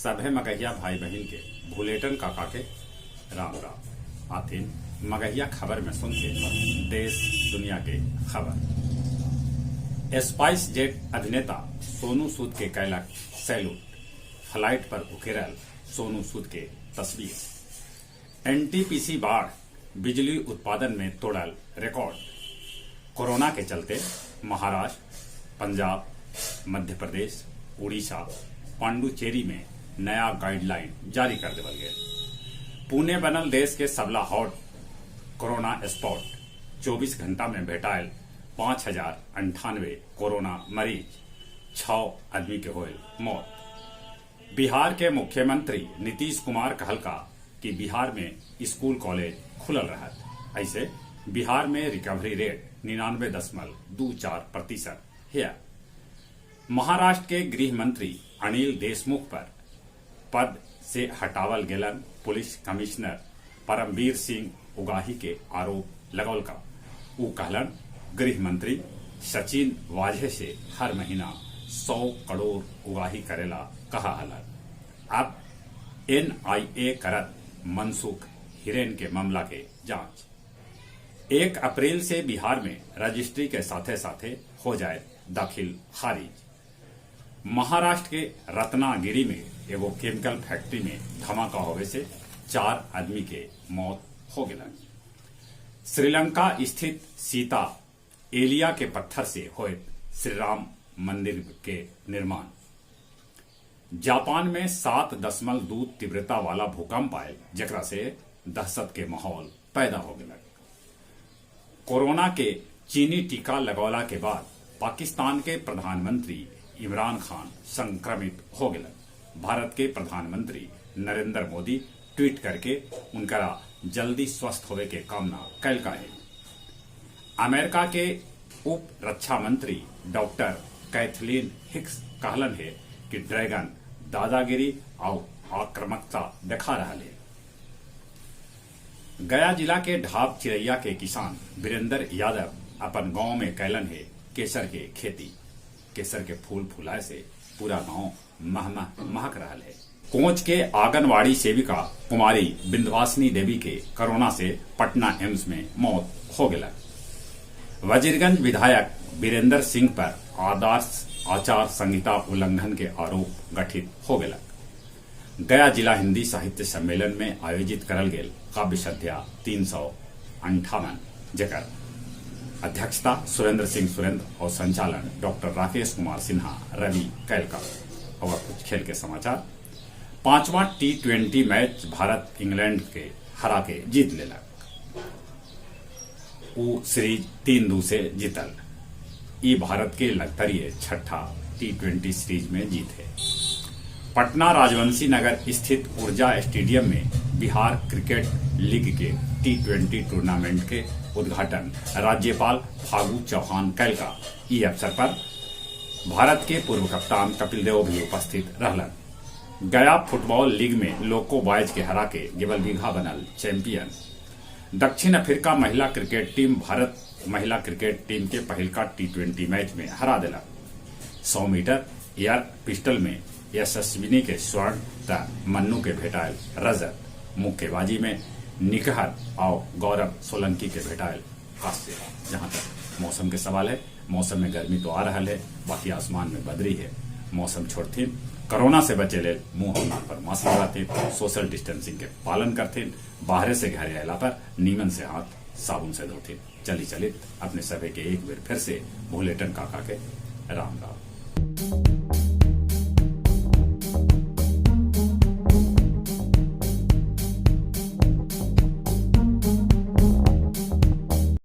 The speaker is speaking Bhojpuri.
सभे मगहिया भाई बहन के भूलेटन काका के राम राम आथिन मगहिया खबर में सुनते देश दुनिया के खबर। स्पाइस जेट अभिनेता सोनू सूद के कैलक सैल्यूट, फ्लाइट पर उकेरल सोनू सूद के तस्वीर। एनटीपीसी बाढ़ बिजली उत्पादन में तोड़ल रिकॉर्ड। कोरोना के चलते महाराष्ट्र, पंजाब, मध्य प्रदेश, उड़ीसा, पांडुचेरी में नया गाइडलाइन जारी कर देवल गए। पुणे बनल देश के सबला हॉट कोरोना स्पॉट। 24 घंटा में भेटायल 5098 कोरोना मरीज, 6 आदमी के होयल मौत। बिहार के मुख्यमंत्री नीतीश कुमार कहलका कि बिहार में स्कूल कॉलेज खुलल रहत। ऐसे बिहार में रिकवरी रेट 99.24% है। महाराष्ट्र के गृह मंत्री अनिल देशमुख पर पद से हटावल गेलन पुलिस कमिश्नर परमवीर सिंह उगाही के आरोप लगौलका। उ कहलन गृह मंत्री सचिन वाझे से हर महीना 100 करोड़ उगाही करेला कहा हलन। अब एनआईए करत मनसुख हिरेन के मामला के जांच। 1 अप्रैल से बिहार में रजिस्ट्री के साथे साथे हो जाए दाखिल खारिज। महाराष्ट्र के रत्नागिरी में एगो केमिकल फैक्ट्री में धमाका होवे से 4 आदमी के मौत हो गया। श्रीलंका स्थित सीता एलिया के पत्थर से होए श्री राम मंदिर के निर्माण। जापान में 7.2 तीव्रता वाला भूकंप आयल, जेकरा से दहशत के माहौल पैदा हो गया। कोरोना के चीनी टीका लगौला के बाद पाकिस्तान के प्रधानमंत्री इमरान खान संक्रमित हो गए। भारत के प्रधानमंत्री नरेंद्र मोदी ट्वीट करके उनका जल्दी स्वस्थ होवे के कामना कैलका है। अमेरिका के उप रक्षा मंत्री डॉक्टर कैथलीन हिक्स कहलन है कि ड्रैगन दादागिरी और आक्रामकता दिखा रहा है। गया जिला के ढाब चिरैया के किसान वीरेंद्र यादव अपन गांव में कैलन है केसर के खेती। केसर के फूल फुलाए से पूरा गांव महक रहा है। कोंच के आंगनवाड़ी सेविका कुमारी बिंदवासिनी देवी के कोरोना से पटना एम्स में मौत हो गया। वजीरगंज विधायक वीरेंद्र सिंह पर आदर्श आचार संहिता उल्लंघन के आरोप गठित हो गया। गया जिला हिंदी साहित्य सम्मेलन में आयोजित करल गेल काव्य संध्या 358 जेकर अध्यक्षता सुरेंद्र सिंह सुरेंद्र और संचालन डॉक्टर राकेश कुमार सिन्हा रवि कैलका। और कुछ खेल के समाचार। 5वां T20 मैच भारत इंग्लैंड के हरा के जीत लेलक। उ सीरीज 3-2 से जीतल। ई भारत के लगतरिये 6ठा T20 सीरीज में जीत है। पटना राजवंशी नगर स्थित ऊर्जा स्टेडियम में बिहार क्रिकेट लीग के T20 टूर्नामेंट के उद्घाटन राज्यपाल फागू चौहान कैलका। ई अवसर पर भारत के पूर्व कप्तान कपिल देव भी उपस्थित रहलन। गया फुटबॉल लीग में लोको बॉयज के हरा के गेवल बीघा बनल चैंपियन। दक्षिण अफ्रीका महिला क्रिकेट टीम भारत महिला क्रिकेट टीम के पहिलका T20 मैच में हरा दिला। 100 मीटर एयर पिस्टल में यशस्विनी के स्वर्ण त मन्नू के भेटायल रजत। मुक्केबाजी में निकहत और गौरव सोलंकी के भेटायल कांस्य। जहां तक मौसम के सवाल है, मौसम में गर्मी तो आ रहा है, बाकी आसमान में बदरी है। मौसम छोड़थिन, कोरोना से बचे ले मुंह और नाक पर मास्क लगाते, सोशल डिस्टेंसिंग के पालन करते, बाहर से घर आयला पर नीमन से हाथ साबुन से धोते। चली अपने सभी के एक बेर फिर से भूलेटन काका के राम राम।